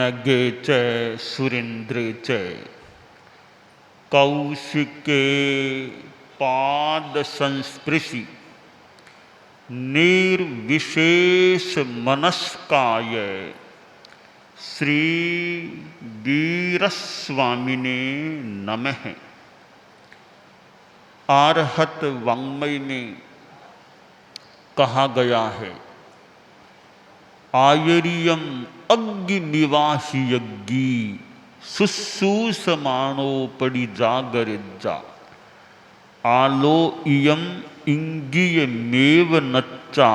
नगे च सुरेंद्र च कौशिके पाद संस्पृशि निर्विशेष मनस्काय श्री वीरस्वामिने नमः। आरहत वाङ्मय में कहा गया है, आयरियम अग्निवासी यज्ञी शुश्रूषमाणो परिजागरिज्जा आलो इयम इंगियमेव नच्चा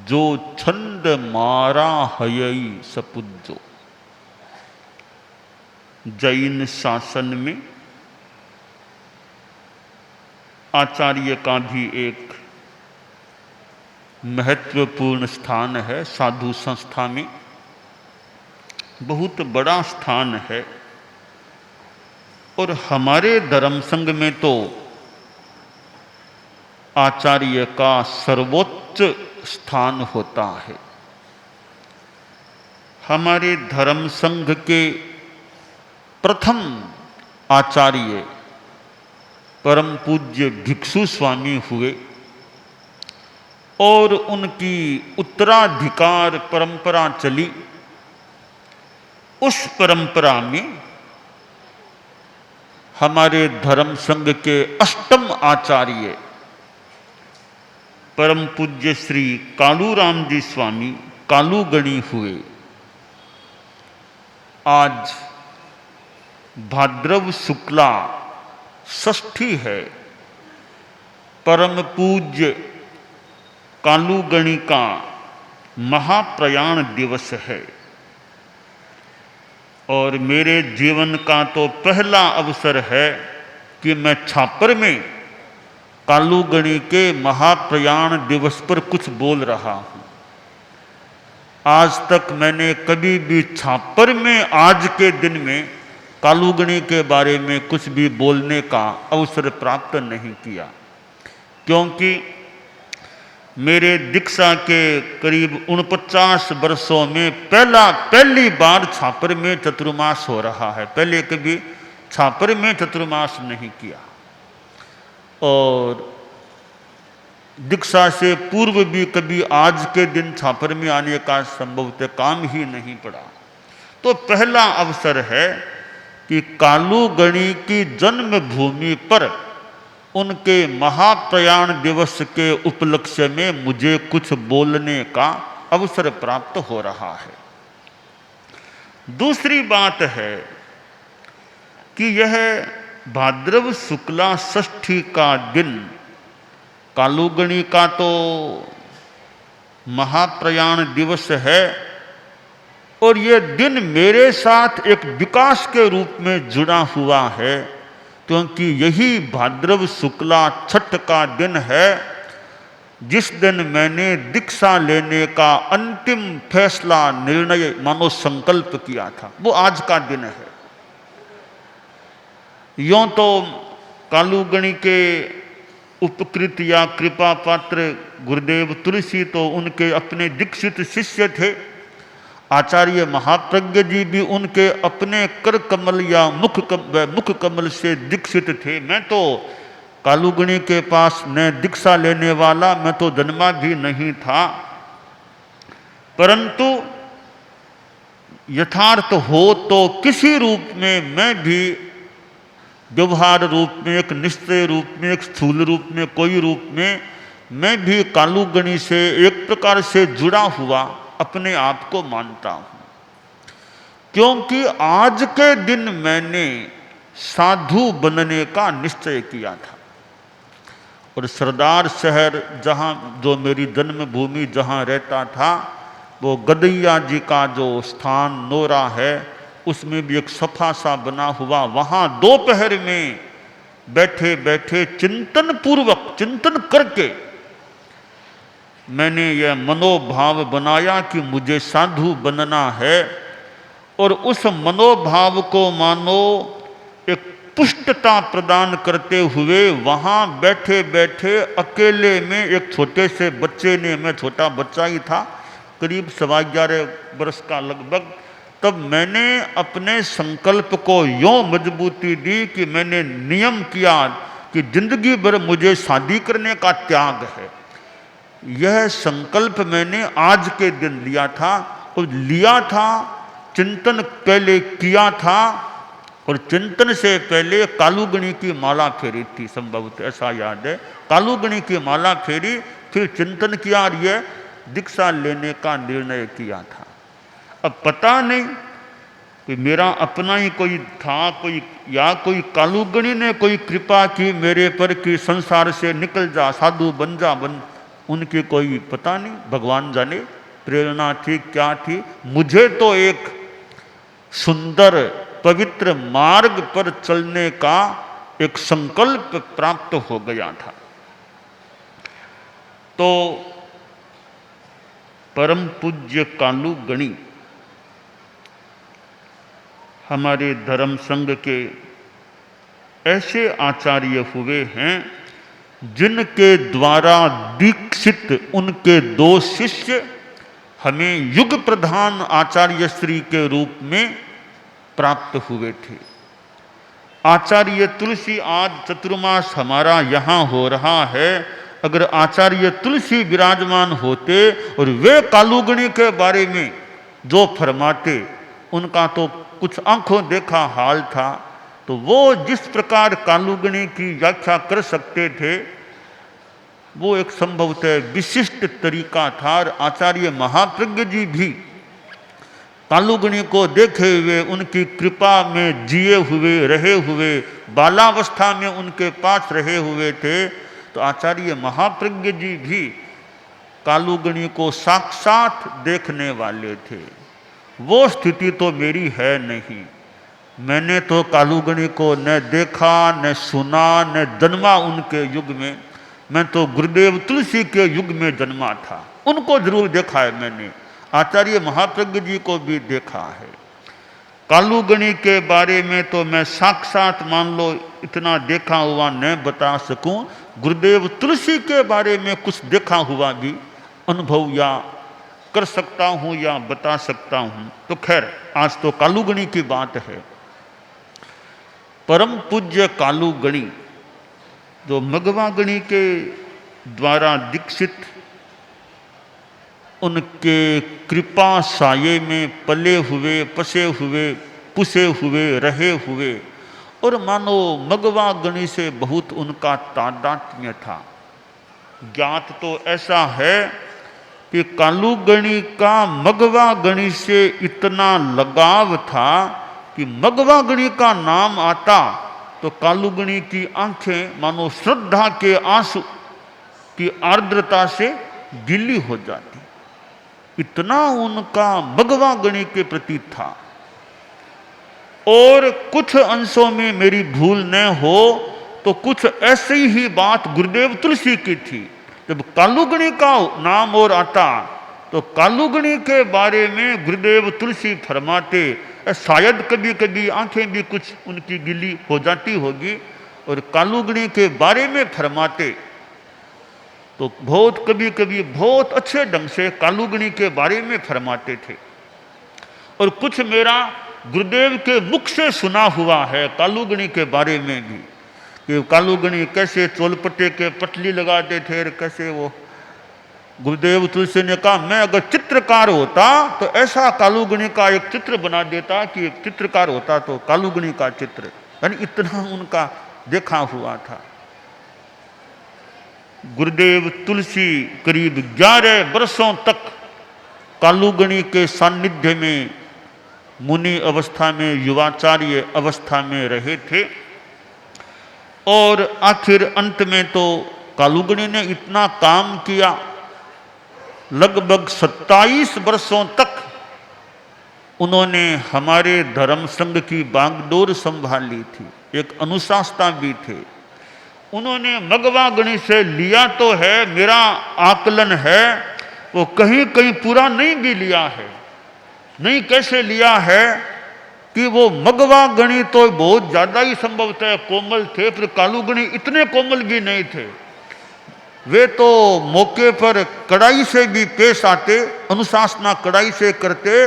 जो छंद मारा हयई सपुज्जो। जैन शासन में आचार्य का भी एक महत्वपूर्ण स्थान है। साधु संस्था में बहुत बड़ा स्थान है और हमारे धर्म संघ में तो आचार्य का सर्वोच्च स्थान होता है। हमारे धर्म संघ के प्रथम आचार्य परम पूज्य भिक्षु स्वामी हुए और उनकी उत्तराधिकार परंपरा चली। उस परंपरा में हमारे धर्म संघ के अष्टम आचार्य परम पूज्य श्री कालूराम जी स्वामी कालूगणी हुए। आज भाद्रव शुक्ला षष्ठी है। परम पूज्य कालूगणी का महाप्रयाण दिवस है और मेरे जीवन का तो पहला अवसर है कि मैं छापर में कालूगणी के महाप्रयाण दिवस पर कुछ बोल रहा हूँ। आज तक मैंने कभी भी छापर में आज के दिन में कालूगणी के बारे में कुछ भी बोलने का अवसर प्राप्त नहीं किया, क्योंकि मेरे दीक्षा के करीब 49 वर्षों में पहली बार छापर में चतुर्मास हो रहा है। पहले कभी छापर में चतुर्मास नहीं किया और दीक्षा से पूर्व भी कभी आज के दिन छापर में आने का संभवतः काम ही नहीं पड़ा। तो पहला अवसर है कि कालूगणी की जन्मभूमि पर उनके महाप्रयाण दिवस के उपलक्ष्य में मुझे कुछ बोलने का अवसर प्राप्त हो रहा है। दूसरी बात है कि यह भाद्रव शुक्ला षष्ठी का दिन, कालूगणी का तो महाप्रयाण दिवस है और ये दिन मेरे साथ एक विकास के रूप में जुड़ा हुआ है, क्योंकि यही भाद्रव शुक्ला छठ का दिन है जिस दिन मैंने दीक्षा लेने का अंतिम फैसला निर्णय मानो संकल्प किया था। वो आज का दिन है। यों तो कालूगणी के उपकृत या कृपा पात्र गुरुदेव तुलसी तो उनके अपने दीक्षित शिष्य थे। आचार्य महाप्रज्ञ जी भी उनके अपने कर कमल या मुख कमल से दीक्षित थे। मैं तो कालूगणी के पास न दीक्षा लेने वाला, मैं तो जन्मा भी नहीं था। परंतु यथार्थ हो तो किसी रूप में मैं भी व्यवहार रूप में, एक निश्चय रूप में, एक स्थूल रूप में, कोई रूप में मैं भी कालूगणी से एक प्रकार से जुड़ा हुआ अपने आप को मानता हूँ, क्योंकि आज के दिन मैंने साधु बनने का निश्चय किया था। और सरदार शहर जहाँ जो मेरी जन्मभूमि जहाँ रहता था, वो गदैया जी का जो स्थान नोरा है उसमें भी एक सफा सा बना हुआ, वहाँ दोपहर में बैठे बैठे चिंतन पूर्वक चिंतन करके मैंने यह मनोभाव बनाया कि मुझे साधु बनना है। और उस मनोभाव को मानो एक पुष्टता प्रदान करते हुए वहाँ बैठे बैठे अकेले में एक छोटे से बच्चे ने, मैं छोटा बच्चा ही था, करीब 11.25 वर्ष का लगभग, तब मैंने अपने संकल्प को यों मजबूती दी कि मैंने नियम किया कि जिंदगी भर मुझे शादी करने का त्याग है। यह संकल्प मैंने आज के दिन लिया था, और लिया था, चिंतन पहले किया था, और चिंतन से पहले कालूगणी की माला फेरी थी, संभवतः ऐसा याद है। कालूगणी की माला फेरी, फिर चिंतन किया और यह दीक्षा लेने का निर्णय किया था। अब पता नहीं कि मेरा अपना ही कोई था, कोई या कोई कालूगणी ने कोई कृपा की मेरे पर कि संसार से निकल जा, साधु बन जा, उनकी कोई पता नहीं, भगवान जाने प्रेरणा थी क्या थी। मुझे तो एक सुंदर पवित्र मार्ग पर चलने का एक संकल्प प्राप्त हो गया था। तो परम पूज्य कालूगणी हमारे धर्म संघ के ऐसे आचार्य हुए हैं जिनके द्वारा दीक्षित उनके 2 शिष्य हमें युग प्रधान आचार्य श्री के रूप में प्राप्त हुए थे। आचार्य तुलसी आज चतुर्मास हमारा यहाँ हो रहा है। अगर आचार्य तुलसी विराजमान होते और वे कालूगणी के बारे में जो फरमाते, उनका तो कुछ आंखों देखा हाल था, तो वो जिस प्रकार कालूगणी की व्याख्या कर सकते थे वो एक संभवतः विशिष्ट तरीका था। और आचार्य महाप्रज्ञ जी भी कालूगणी को देखे हुए, उनकी कृपा में जिए हुए, रहे हुए, बालावस्था में उनके पास रहे हुए थे। तो आचार्य महाप्रज्ञ जी भी कालूगणी को साक्षात देखने वाले थे। वो स्थिति तो मेरी है नहीं। मैंने तो कालूगणी को न देखा, न सुना, न जन्मा उनके युग में। मैं तो गुरुदेव तुलसी के युग में जन्मा था। उनको जरूर देखा है मैंने, आचार्य महाप्रज्ञ जी को भी देखा है। कालूगणी के बारे में तो मैं साक्षात मान लो इतना देखा हुआ न बता सकूं, गुरुदेव तुलसी के बारे में कुछ देखा हुआ भी अनुभव या कर सकता हूं या बता सकता हूं। तो खैर आज तो कालूगणी की बात है। परम पूज्य कालूगणी जो मघवागणी के द्वारा दीक्षित, उनके कृपा साये में पले हुए, पसे हुए, पुसे हुए, रहे हुए, और मानो मघवागणी से बहुत उनका तादात्म्य था। ज्ञात तो ऐसा है कि कालूगणी का मघवागणी से इतना लगाव था कि मघवागणी का नाम आता तो कालूगणी की आंखें मानो श्रद्धा के आंसू की आर्द्रता से गीली हो जाती। इतना उनका मघवागणी के प्रति था। और कुछ अंशों में मेरी भूल न हो तो कुछ ऐसी ही बात गुरुदेव तुलसी की थी। जब कालूगणी का नाम और आता तो कालूगणी के बारे में गुरुदेव तुलसी फरमाते, शायद कभी कभी आंखें भी कुछ उनकी गीली हो जाती होगी, और कालूगणी के बारे में फरमाते तो बहुत कभी कभी बहुत अच्छे ढंग से कालूगणी के बारे में फरमाते थे। और कुछ मेरा गुरुदेव के मुख से सुना हुआ है कालूगणी के बारे में भी, कि कालूगणी कैसे चोलपट्टे के पटली लगाते थे, कैसे वो गुरुदेव तुलसी ने कहा मैं अगर चित्रकार होता तो ऐसा कालूगणी का एक चित्र बना देता कि एक चित्रकार होता तो कालूगणी का चित्र। यानी इतना उनका देखा हुआ था। गुरुदेव तुलसी करीब 11 वर्षों तक कालूगणी के सानिध्य में मुनि अवस्था में, युवाचार्य अवस्था में रहे थे। और आखिर अंत में तो कालूगणी ने इतना काम किया, लगभग 27 वर्षों तक उन्होंने हमारे धर्म संघ की बागडोर संभाली थी, एक अनुशासना भी थे। उन्होंने मघवागणी से लिया तो है, मेरा आकलन है वो कहीं कहीं पूरा नहीं भी लिया है। नहीं कैसे लिया है कि वो मघवागणी तो बहुत ज़्यादा ही संभवतः कोमल थे, फिर कालूगणी इतने कोमल भी नहीं थे। वे तो मौके पर कड़ाई से भी पेश आते, अनुशासना कड़ाई से करते,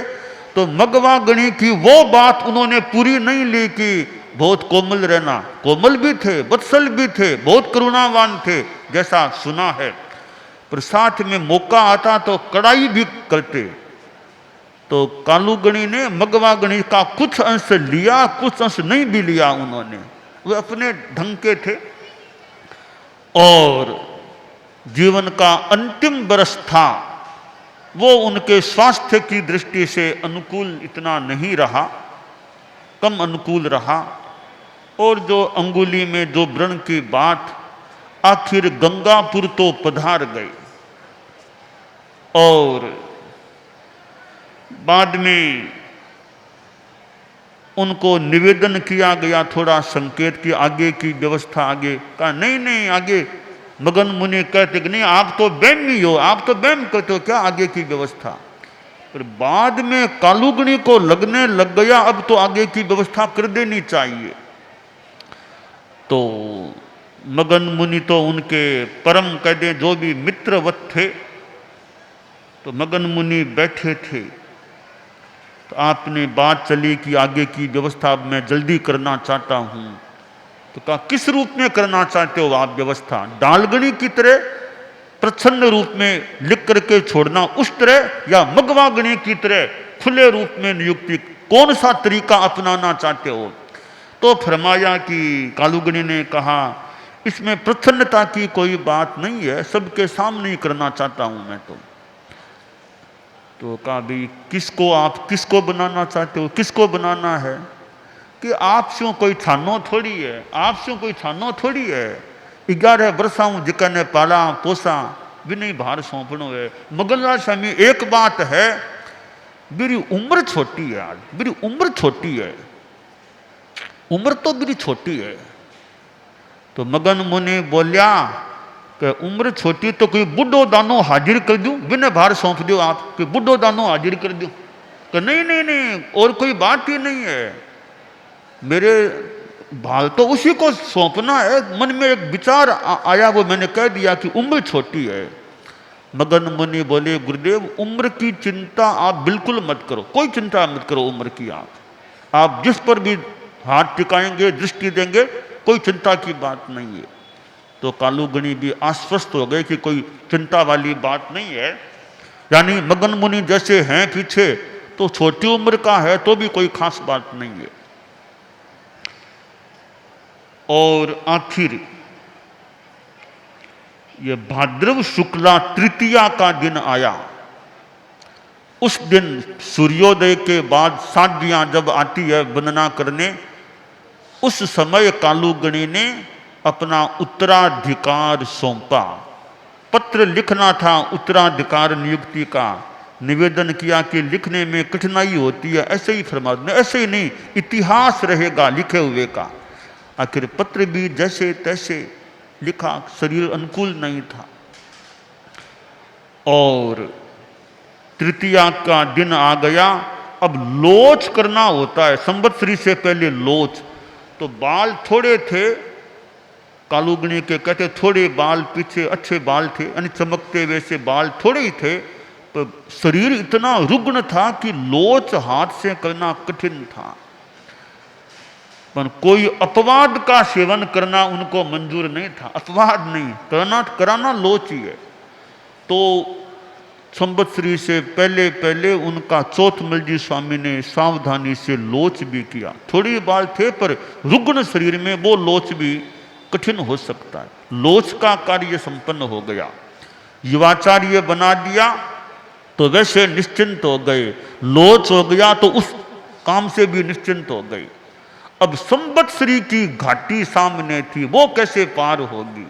तो मगवा गणी की वो बात उन्होंने पूरी नहीं ली कि बहुत कोमल रहना। कोमल भी थे, वत्सल भी थे, बहुत करुणावान थे, जैसा सुना है, पर साथ में मौका आता तो कड़ाई भी करते। तो कालूगणी ने मगवा गणी का कुछ अंश लिया, कुछ अंश नहीं भी लिया उन्होंने। वे अपने ढंग के थे। और जीवन का अंतिम वर्ष था, वो उनके स्वास्थ्य की दृष्टि से अनुकूल इतना नहीं रहा, कम अनुकूल रहा। और जो अंगुली में जो व्रण की बात, आखिर गंगापुर तो पधार गए। और बाद में उनको निवेदन किया गया, थोड़ा संकेत की आगे की व्यवस्था। आगे कहा नहीं नहीं, आगे मगन मुनि कहते कि नहीं आप तो बैमी हो, आप तो बैम करते हो, क्या आगे की व्यवस्था। पर बाद में कालूगणी को लगने लग गया अब तो आगे की व्यवस्था कर देनी चाहिए। तो मगन मुनि तो उनके परम कहते जो भी मित्रवत थे। तो मगन मुनि बैठे थे, तो आपने बात चली कि आगे की व्यवस्था मैं जल्दी करना चाहता हूं। तो कहा किस रूप में करना चाहते हो आप व्यवस्था? डालगणी की तरह प्रच्छन्न रूप में लिख करके छोड़ना उस तरह, या मगवागणी की तरह खुले रूप में नियुक्ति, कौन सा तरीका अपनाना चाहते हो? तो फरमाया कि कालूगणी ने कहा इसमें प्रच्छन्नता की कोई बात नहीं है, सबके सामने ही करना चाहता हूं मैं। तो कहा भाई किसको बनाना चाहते हो, किसको बनाना है? कि आपसे कोई छानो थोड़ी है, आपसे कोई छानो थोड़ी है। 11 वर्षाऊं जिकने पाला पोसा भी नहीं भार सौंपनो है। मगनलाल स्वामी एक बात है, मेरी उम्र छोटी है, आज मेरी उम्र छोटी है, उम्र तो मेरी छोटी है। तो मगन मुनि बोलिया कि उम्र छोटी तो कोई बुढ़ो दानो हाजिर कर दूं, बिना भार सौंप दो आप, कि बुढ़ो दानो हाजिर कर दूं। कि नहीं नहीं नहीं, और कोई बात ही नहीं है, मेरे भाल तो उसी को सौंपना है। मन में एक विचार आया, वो मैंने कह दिया कि उम्र छोटी है। मगन मुनि बोले गुरुदेव उम्र की चिंता आप बिल्कुल मत करो, कोई चिंता मत करो उम्र की। आप जिस पर भी हाथ टिकाएंगे, दृष्टि देंगे, कोई चिंता की बात नहीं है। तो कालूगणी भी आश्वस्त हो गए कि कोई चिंता वाली बात नहीं है। यानी मगन मुनि जैसे हैं पीछे, तो छोटी उम्र का है तो भी कोई खास बात नहीं है। और आखिर ये भाद्रव शुक्ला तृतीया का दिन आया। उस दिन सूर्योदय के बाद साध्वियां जब आती है वंदना करने, उस समय कालूगणी ने अपना उत्तराधिकार सौंपा। पत्र लिखना था उत्तराधिकार नियुक्ति का, निवेदन किया कि लिखने में कठिनाई होती है, ऐसे ही फरमा दें, ऐसे ही नहीं, इतिहास रहेगा लिखे हुए का। आखिर पत्र भी जैसे तैसे लिखा, शरीर अनुकूल नहीं था। और तृतीया का दिन आ गया। अब लोच करना होता है, संवत्सरी से पहले लोच। तो बाल थोड़े थे, कालूगणी के कहते थोड़े बाल पीछे, अच्छे बाल थे, यानी चमकते वैसे बाल थोड़े ही थे, पर शरीर इतना रुग्ण था कि लोच हाथ से करना कठिन था। पर कोई अपवाद का सेवन करना उनको मंजूर नहीं था, अपवाद नहीं, कराना लोच ही है। तो संवत्सरी से पहले पहले उनका चौथमलजी स्वामी ने सावधानी से लोच भी किया। थोड़ी बाल थे पर रुग्ण शरीर में वो लोच भी कठिन हो सकता है। लोच का कार्य संपन्न हो गया, युवाचार्य बना दिया तो वैसे निश्चिंत हो गए, लोच हो गया तो उस काम से भी निश्चिंत हो गए। अब संवत्सरी की घाटी सामने थी, वो कैसे पार होगी?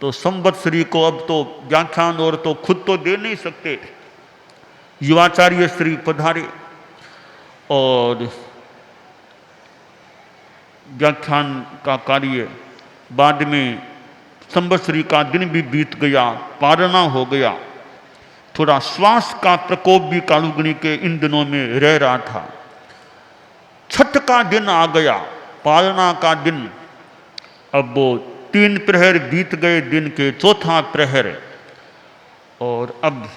तो संवत्सरी को अब तो व्याख्यान और तो खुद तो दे नहीं सकते, युवाचार्य श्री पधारे और व्याख्यान का कार्य। बाद में संवत्सरी का दिन भी बीत गया, पारना हो गया। थोड़ा श्वास का प्रकोप भी कालूगणी के इन दिनों में रह रहा था। छठ का दिन आ गया, पालना का दिन। अब वो 3 प्रहर बीत गए, दिन के चौथा प्रहर, और अब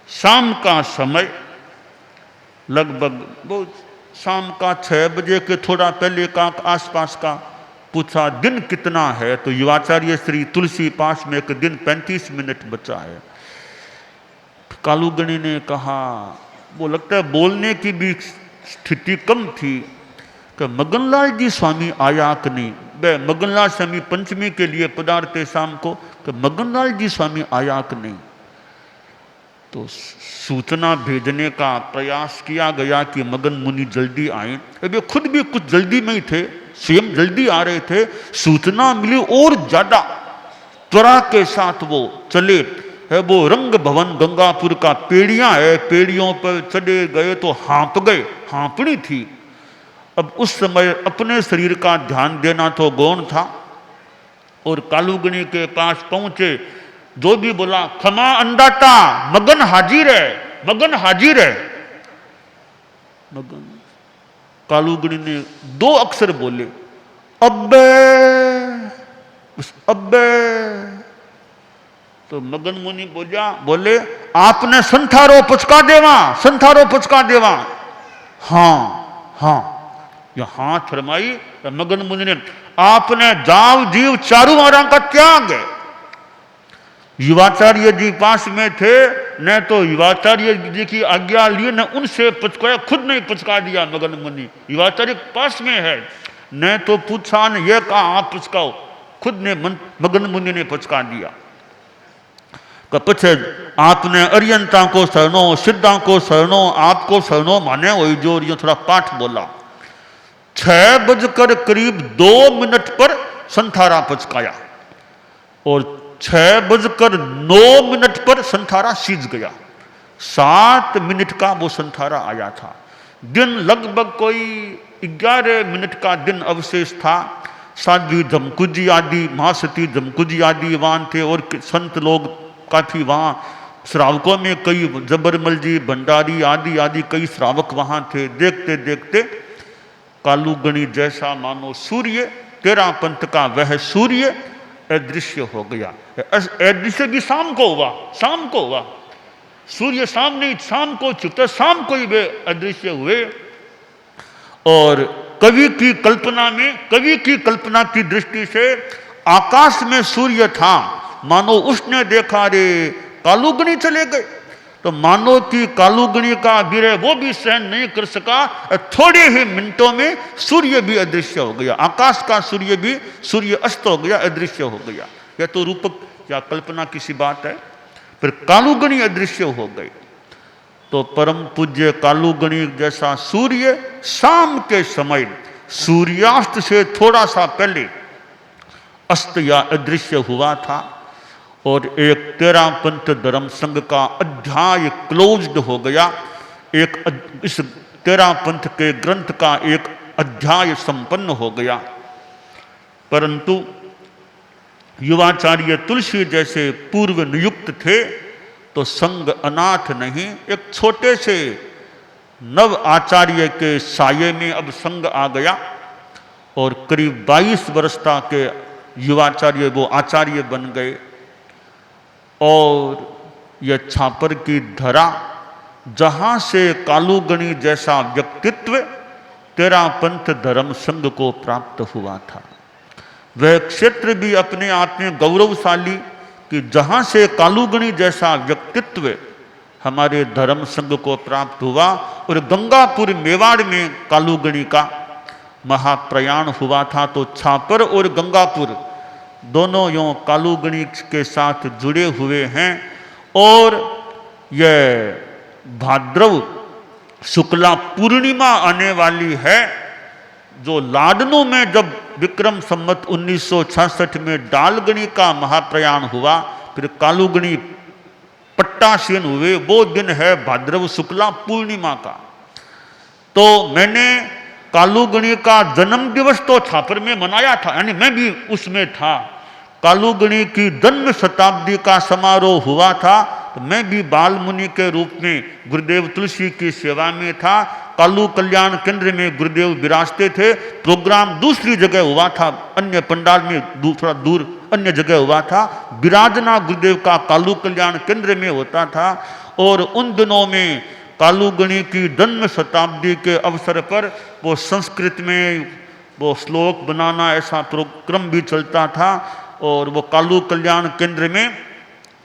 शाम का समय। लगभग वो शाम का 6 बजे के थोड़ा पहले का आसपास का पूछा दिन कितना है, तो युवाचार्य श्री तुलसी पास में एक दिन 35 मिनट बचा है। कालूगणी ने कहा, वो लगता है बोलने की भी स्थिति कम थी, कि मगनलाल जी स्वामी आया कि नहीं। वे मगनलाल स्वामी पंचमी के लिए पधारते शाम को, कि मगनलाल जी स्वामी आया कि नहीं। तो सूचना भेजने का प्रयास किया गया कि मगन मुनि जल्दी आए। वे खुद भी कुछ जल्दी में ही थे, स्वयं जल्दी आ रहे थे। सूचना मिली और ज्यादा त्वरा के साथ वो चले है। वो रंग भवन गंगापुर का पेड़ियां है, पेड़ियों पर चढ़े गए तो हाँप गए, हाँपनी थी। अब उस समय अपने शरीर का ध्यान देना तो गौण था। और कालूगणी के पास पहुंचे, जो भी बोला खमा अंडाता, मगन हाजिर है, मगन हाजिर है। मगन कालूगणी ने 2 अक्षर बोले, अब्बे, अब्बे। तो मगन मुनि बोले आपने संथारो पुचका देवा, संथारो पुचका देवा। हाँ हाँ, यह हाथ फरमाई। मगन मुनि ने, आपने जाव जीव चारू मारा का त्याग। युवाचार्य जी पास में थे, न तो युवाचार्य जी की आज्ञा लिए, न उनसे पुचकाया, खुद नहीं पुचका दिया मगन मुनि। युवाचार्य पास में है, न तो पूछा न यह कहा आप पुचकाओ, खुद ने मगन मुनि ने पुचका दिया। पछे आपने अरियंता को शरणो, सिद्धा को शरणो, आपको शरणो माने वही जो थोड़ा पाठ बोला। 6 बजकर करीब 2 मिनट पर संथारा पुचकाया और 6 बजकर 9 मिनट पर संथारा सीज गया। 7 मिनट का वो संथारा आया था। दिन लगभग कोई 11 मिनट का दिन अवशेष था। साध्वी जमकुजी आदि, महासती जमकुजी आदि वहां थे और संत लोग काफी वहां, श्रावकों में कई जबरमल जी, भंडारी आदि आदि कई श्रावक वहां थे। देखते देखते कालूगणी जैसा मानो सूर्य, 13 पंथ का वह सूर्य अदृश्य हो गया। अदृश्य भी शाम को हुआ, शाम को हुआ। सूर्य शाम नहीं, शाम को छुपता, शाम को ही वे अदृश्य हुए। और कवि की कल्पना में, कवि की कल्पना की दृष्टि से आकाश में सूर्य था, मानो उसने देखा रे कालूगणी चले गए। तो मानो कि कालूगणी का विरह वो भी सहन नहीं कर सका, थोड़े ही मिनटों में सूर्य भी अदृश्य हो गया। आकाश का सूर्य भी, सूर्य अस्त हो गया, अदृश्य हो गया। यह तो रूपक या कल्पना की सी बात है। फिर कालूगणी अदृश्य हो गई। तो परम पूज्य कालूगणी जैसा सूर्य शाम के समय सूर्यास्त से थोड़ा सा पहले अस्त या अदृश्य हुआ था। और एक 13 पंथ धर्म संघ का अध्याय क्लोज्ड हो गया। एक इस 13 पंथ के ग्रंथ का एक अध्याय संपन्न हो गया। परंतु युवाचार्य तुलसी जैसे पूर्व नियुक्त थे तो संघ अनाथ नहीं, एक छोटे से नव आचार्य के साये में अब संघ आ गया। और करीब 22 वर्षता के युवाचार्य वो आचार्य बन गए। और यह छापर की धरा, जहां से कालूगणी जैसा व्यक्तित्व 13 पंथ धर्म संघ को प्राप्त हुआ था, वह क्षेत्र भी अपने आप में गौरवशाली कि जहां से कालूगणी जैसा व्यक्तित्व हमारे धर्म संघ को प्राप्त हुआ। और गंगापुर मेवाड़ में कालूगणी का महाप्रयाण हुआ था। तो छापर और गंगापुर दोनों यों कालूगणी के साथ जुड़े हुए हैं। और यह भाद्रव शुक्ला पूर्णिमा आने वाली है, जो लाडनू में जब विक्रम संवत 1966 में डालगणी का महाप्रयाण हुआ, फिर कालूगणी पट्टासीन हुए, वो दिन है भाद्रव शुक्ला पूर्णिमा का। तो मैंने कालूगणी का जन्म दिवस तो छापर में मनाया था, यानी मैं भी उसमें था। कालूगणी की जन्म शताब्दी का समारोह हुआ था, तो मैं भी बाल मुनि के रूप में गुरुदेव तुलसी की सेवा में था। कालू कल्याण केंद्र में गुरुदेव विराजते थे। प्रोग्राम दूसरी जगह हुआ था, अन्य पंडाल में थोड़ा दूर अन्य जगह हुआ था। विराजना गुरुदेव का कालू कल्याण केंद्र में होता था। और उन दिनों में कालूगणी की जन्म शताब्दी के अवसर पर वो संस्कृत में वो श्लोक बनाना ऐसा प्रोग्राम भी चलता था। और वो कालू कल्याण केंद्र में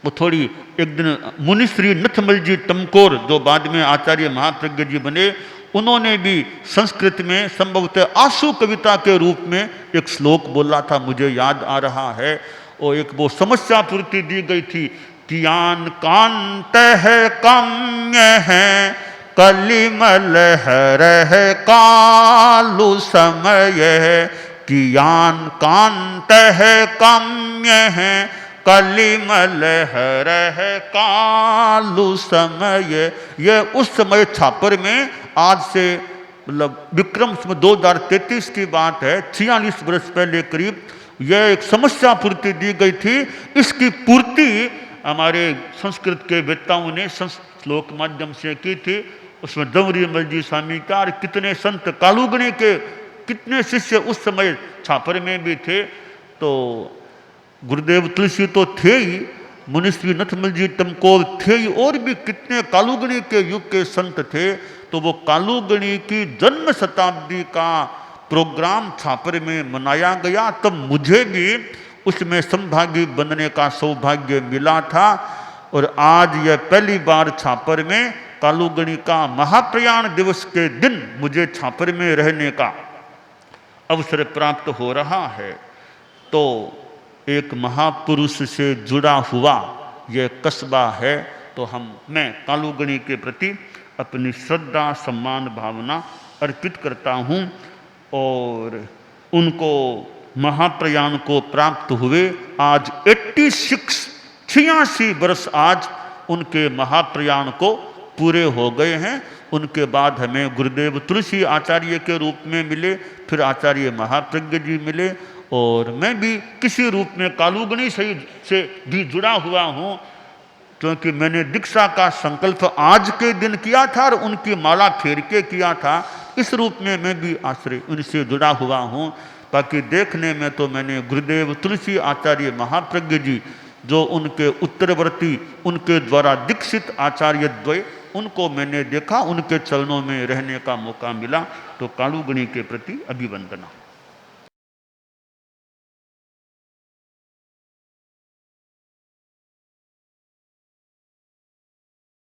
वो थोड़ी एक दिन मुनिश्री नथमल जी टमकोर जो बाद में आचार्य महाप्रज्ञ जी बने, उन्होंने भी संस्कृत में संभवतः आशु कविता के रूप में एक श्लोक बोला था, मुझे याद आ रहा है। और एक वो समस्या पूर्ति दी गई थी, कियान कांत है काम्य है कलिमल हर है कालु समय है। कियान कांत है काम्य है कलिमल हर है कालु समय। ये उस समय छापर में आज से मतलब विक्रम 2033 की बात है, 46 वर्ष पहले करीब यह एक समस्या पूर्ति दी गई थी। इसकी पूर्ति हमारे संस्कृत के वेत्ताओं ने श्लोक माध्यम से की थी। उसमें दमरीमल जी स्वामी का और कितने संत कालूगणी के कितने शिष्य उस समय छापर में भी थे। तो गुरुदेव तुलसी तो थे ही, मुनिश्री नथमल जी टमकोर थे ही, और भी कितने कालूगणी के युग के संत थे। तो वो कालूगणी की जन्म शताब्दी का प्रोग्राम छापर में मनाया गया, तब मुझे भी उसमें संभागी बनने का सौभाग्य मिला था। और आज यह पहली बार छापर में कालूगणी का महाप्रयाण दिवस के दिन मुझे छापर में रहने का अवसर प्राप्त हो रहा है। तो एक महापुरुष से जुड़ा हुआ यह कस्बा है। तो मैं कालूगणी के प्रति अपनी श्रद्धा सम्मान भावना अर्पित करता हूँ। और उनको महाप्रयाण को प्राप्त हुए आज 86 वर्ष आज उनके महाप्रयाण को पूरे हो गए हैं। उनके बाद हमें गुरुदेव तुलसी आचार्य के रूप में मिले, फिर आचार्य महाप्रज्ञ जी मिले, और मैं भी किसी रूप में कालूगणी से भी जुड़ा हुआ हूँ, क्योंकि मैंने दीक्षा का संकल्प आज के दिन किया था और उनकी माला फेर के किया था। इस रूप में मैं भी आश्रय उनसे जुड़ा हुआ हूँ। बाकी देखने में तो मैंने गुरुदेव तुलसी आचार्य महाप्रज्ञ जी जो उनके उत्तरवर्ती उनके द्वारा दीक्षित आचार्य द्वय, उनको मैंने देखा, उनके चरणों में रहने का मौका मिला। तो कालूगणी के प्रति अभिवंदना।